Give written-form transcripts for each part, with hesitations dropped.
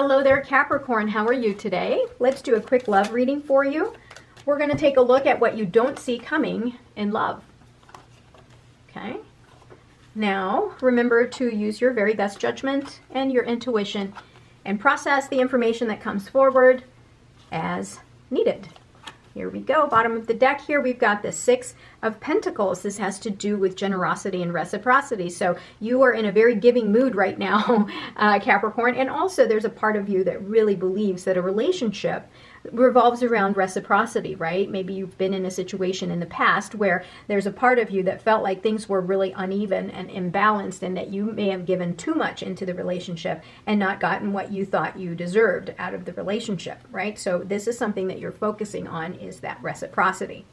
Hello there, Capricorn. How are you today? Let's do a quick love reading for you. We're going to take a look at what you don't see coming in love. Okay. Now, remember to use your very best judgment and your intuition and process the information that comes forward as needed. Here we go. Bottom of the deck here, we've got the Six of Pentacles. This has to do with generosity and reciprocity. So you are in a very giving mood right now, Capricorn. And also there's a part of you that really believes that a relationship revolves around reciprocity, right? Maybe you've been in a situation in the past where there's a part of you that felt like things were really uneven and imbalanced, and that you may have given too much into the relationship and not gotten what you thought you deserved out of the relationship, right? So this is something that you're focusing on, is that reciprocity.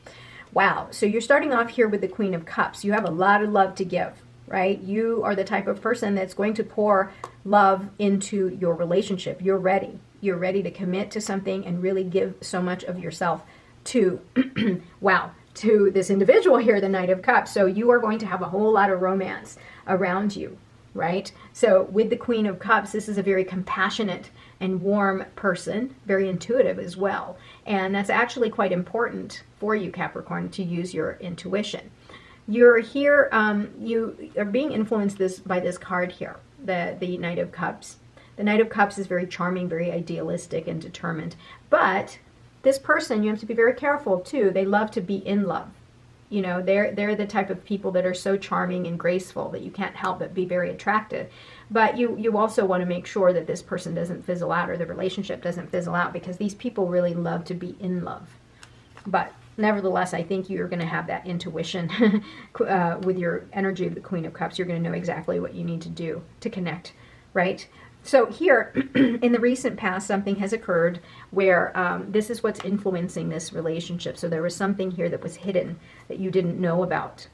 Wow. So you're starting off here with the Queen of Cups. You have a lot of love to give, right? You are the type of person that's going to pour love into your relationship. You're ready. You're ready to commit to something and really give so much of yourself to, wow, to this individual here, the Knight of Cups. So you are going to have a whole lot of romance around you, right? So with the Queen of Cups, this is a very compassionate and warm person, very intuitive as well. And that's actually quite important for you, Capricorn, to use your intuition. You're here, you are being influenced by this card here, the Knight of Cups. The Knight of Cups is very charming, very idealistic and determined. But this person, you have to be very careful too. They love to be in love. You know, they're the type of people that are so charming and graceful that you can't help but be very attracted. But you also want to make sure that this person doesn't fizzle out, or the relationship doesn't fizzle out, because these people really love to be in love. But nevertheless, I think you're going to have that intuition with your energy of the Queen of Cups. You're going to know exactly what you need to do to connect, right? So here, in the recent past, something has occurred where this is what's influencing this relationship. So there was something here that was hidden that you didn't know about,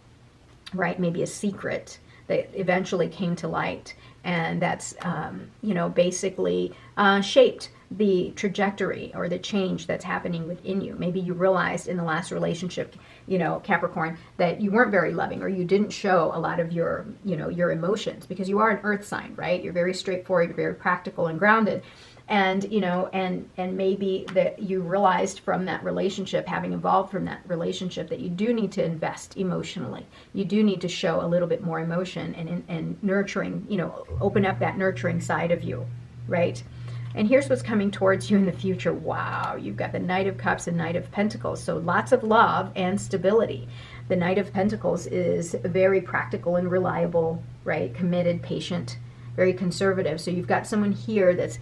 right? Maybe a secret that eventually came to light. And that's, you know, basically shaped the trajectory or the change that's happening within you. Maybe you realized in the last relationship, you know, Capricorn, that you weren't very loving, or you didn't show a lot of your, you know, your emotions, because you are an earth sign, right? You're very straightforward, you're very practical and grounded. And, you know, and maybe that you realized from that relationship, having evolved from that relationship, that you do need to invest emotionally. You do need to show a little bit more emotion and nurturing, you know, open up that nurturing side of you, right? And here's what's coming towards you in the future. Wow, you've got the Knight of Cups and Knight of Pentacles. So lots of love and stability. The Knight of Pentacles is very practical and reliable, right? Committed, patient, very conservative. So you've got someone here that's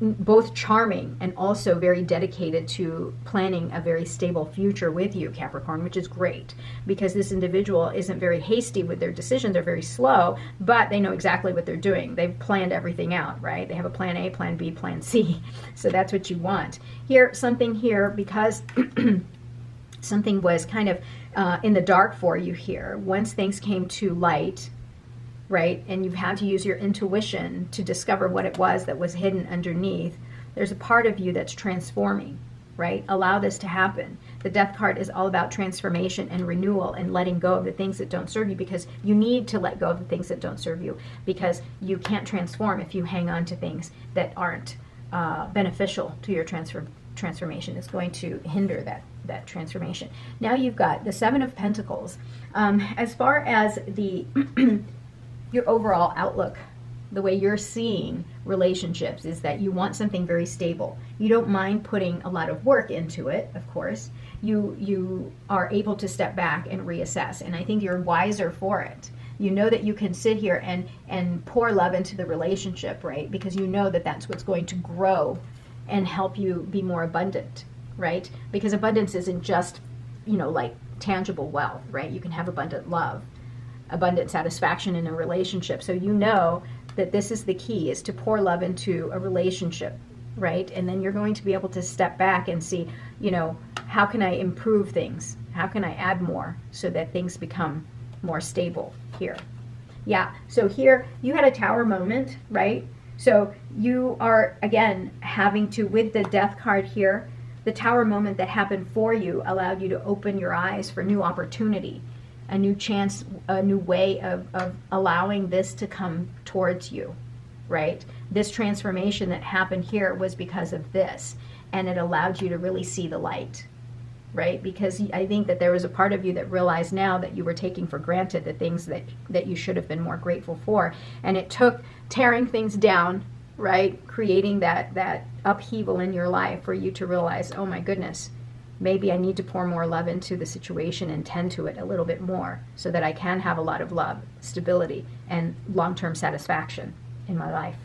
both charming and also very dedicated to planning a very stable future with you, Capricorn, which is great, because this individual isn't very hasty with their decisions. They're very slow, but they know exactly what they're doing. They've planned everything out, right? They have a plan A, plan B, plan C. So that's what you want. Here, something here, because something was kind of in the dark for you here. Once things came to light, right, and you've had to use your intuition to discover what it was that was hidden underneath, there's a part of you that's transforming, right? Allow this to happen. The Death card is all about transformation and renewal and letting go of the things that don't serve you, because you need to let go of the things that don't serve you, because you can't transform if you hang on to things that aren't beneficial to your transformation. It's going to hinder that transformation. Now you've got the Seven of Pentacles. As far as the your overall outlook, the way you're seeing relationships, is that you want something very stable. You don't mind putting a lot of work into it, of course. You are able to step back and reassess, and I think you're wiser for it. You know that you can sit here and pour love into the relationship, right? Because you know that that's what's going to grow and help you be more abundant, right? Because abundance isn't just, you know, like tangible wealth, right? You can have abundant love, abundant satisfaction in a relationship. So you know that this is the key, is to pour love into a relationship, right? And then you're going to be able to step back and see, you know, how can I improve things? How can I add more so that things become more stable here? Yeah, so here you had a Tower moment, right? So you are, again, having to, with the Death card here, the Tower moment that happened for you allowed you to open your eyes for new opportunity, a new chance, a new way of allowing this to come towards you, right? this transformation that happened here was because of this, and it allowed you to really see the light, right? Because I think that there was a part of you that realized now that you were taking for granted the things that you should have been more grateful for, and it took tearing things down, right, creating that upheaval in your life for you to realize, oh my goodness, maybe I need to pour more love into the situation and tend to it a little bit more so that I can have a lot of love, stability, and long-term satisfaction in my life.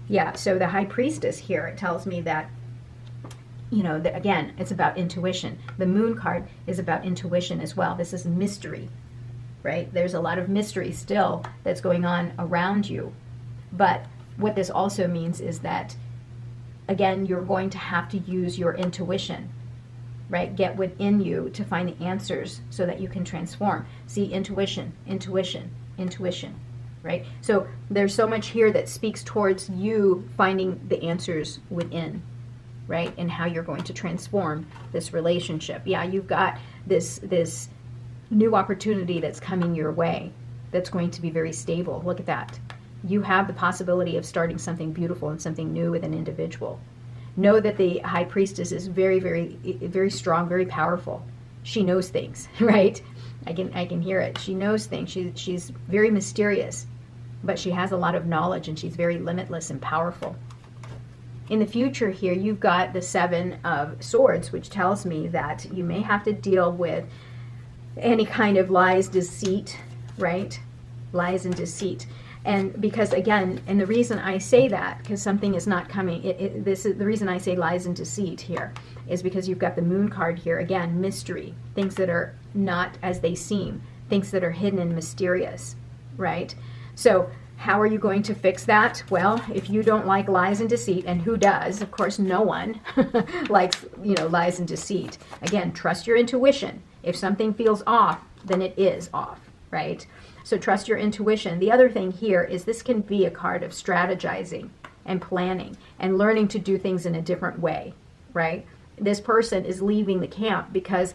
Yeah, so the High Priestess here, it tells me that, you know, again, it's about intuition. The Moon card is about intuition as well. This is mystery, right? There's a lot of mystery still that's going on around you. But what this also means is that, again, you're going to have to use your intuition, right? Get within you to find the answers so that you can transform. See, intuition, intuition, intuition, right? So there's so much here that speaks towards you finding the answers within, right? And how you're going to transform this relationship. Yeah, you've got this new opportunity that's coming your way that's going to be very stable. Look at that. You have the possibility of starting something beautiful and something new with an individual. Know that the High Priestess is very, very, very strong, very powerful. She knows things, right? I can hear it. She knows things. She's very mysterious, but she has a lot of knowledge, and she's very limitless and powerful. In the future here, you've got the Seven of Swords, which tells me that you may have to deal with any kind of lies, deceit, right? Lies and deceit. And because, again, and the reason I say that, because something is not coming, this is the reason I say lies and deceit here, is because you've got the Moon card here. Again, mystery, things that are not as they seem, things that are hidden and mysterious, right? So how are you going to fix that? Well, if you don't like lies and deceit, and who does? Of course, no one likes, you know, lies and deceit. Again, trust your intuition. If something feels off, then it is off, right? So trust your intuition. The other thing here is this can be a card of strategizing and planning and learning to do things in a different way, right? This person is leaving the camp because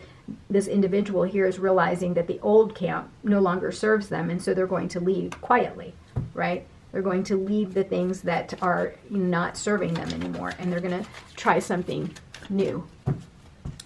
this individual here is realizing that the old camp no longer serves them, and so they're going to leave quietly, right? They're going to leave the things that are not serving them anymore, and they're going to try something new.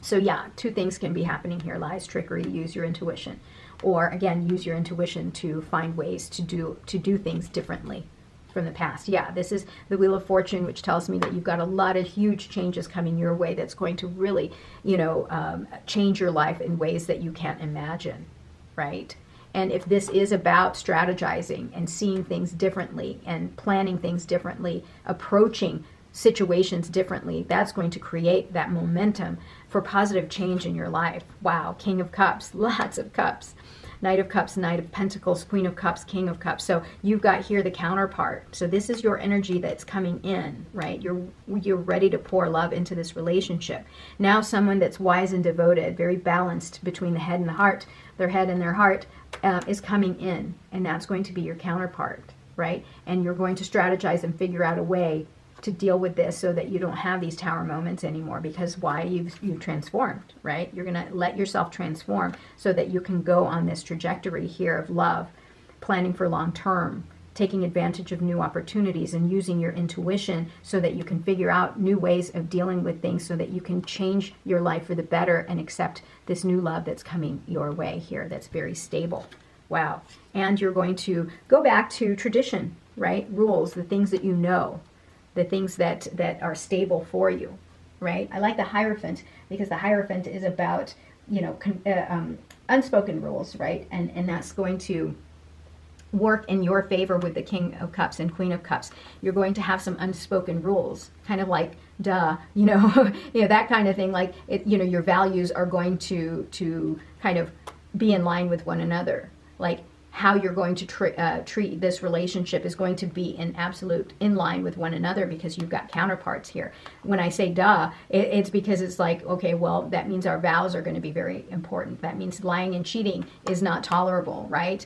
So yeah, two things can be happening here: lies, trickery, use your intuition. Or again, use your intuition to find ways to do things differently from the past. Yeah, this is the Wheel of Fortune, which tells me that you've got a lot of huge changes coming your way that's going to really, you know, change your life in ways that you can't imagine, right? And if this is about strategizing and seeing things differently and planning things differently, approaching situations differently, that's going to create that momentum for positive change in your life. Wow, King of Cups, lots of cups. Knight of Cups, Knight of Pentacles, Queen of Cups, King of Cups. So you've got here the counterpart. So this is your energy that's coming in, right? You're ready to pour love into this relationship. Now someone that's wise and devoted, very balanced between the head and the heart, their head and their heart, is coming in, and that's going to be your counterpart, right? And you're going to strategize and figure out a way to deal with this so that you don't have these tower moments anymore. Because why? You've transformed, right? You're going to let yourself transform so that you can go on this trajectory here of love, planning for long term, taking advantage of new opportunities, and using your intuition so that you can figure out new ways of dealing with things so that you can change your life for the better and accept this new love that's coming your way here that's very stable. Wow. And you're going to go back to tradition, right? Rules, the things that you know, the things that are stable for you, right? I like the Hierophant because the Hierophant is about, you know, unspoken rules, right? And that's going to work in your favor with the King of Cups and Queen of Cups. You're going to have some unspoken rules, kind of like, duh, you know, you know, that kind of thing. Like, it, you know, your values are going to kind of be in line with one another. Like, how you're going to treat this relationship is going to be in line with one another because you've got counterparts here. When I say duh, it's because it's like, okay, well, that means our vows are going to be very important. That means lying and cheating is not tolerable, right?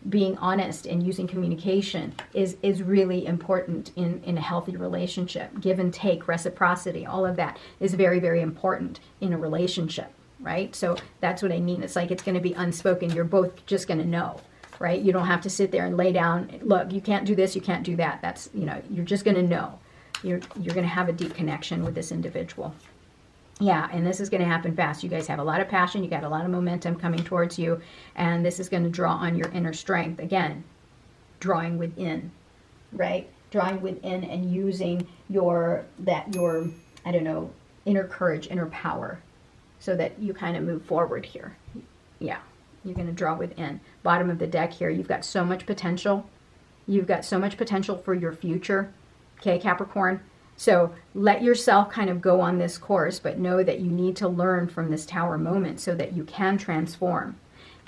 Being honest and using communication is really important in a healthy relationship. Give and take, reciprocity, all of that is very, very important in a relationship. Right? So that's what I mean. It's like it's going to be unspoken. You're both just going to know, right? You don't have to sit there and lay down, look, you can't do this, you can't do that. That's, you know, you're just going to know. You're going to have a deep connection with this individual. Yeah, and this is going to happen fast. You guys have a lot of passion. You got a lot of momentum coming towards you, and this is going to draw on your inner strength. Again, drawing within, right? Drawing within and using your, I don't know, inner courage, inner power, so that you kind of move forward here. Yeah, you're going to draw within. Bottom of the deck here, you've got so much potential. You've got so much potential for your future, okay, Capricorn? So let yourself kind of go on this course, but know that you need to learn from this Tower moment so that you can transform.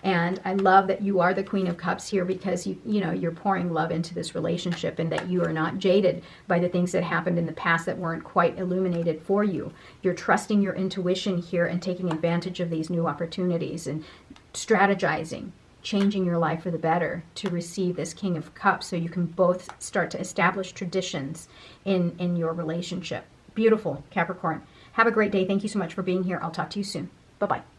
And I love that you are the Queen of Cups here, because you know, you're pouring love into this relationship, and that you are not jaded by the things that happened in the past that weren't quite illuminated for you. You're trusting your intuition here and taking advantage of these new opportunities and strategizing, changing your life for the better to receive this King of Cups, so you can both start to establish traditions in your relationship. Beautiful, Capricorn. Have a great day. Thank you so much for being here. I'll talk to you soon. Bye-bye.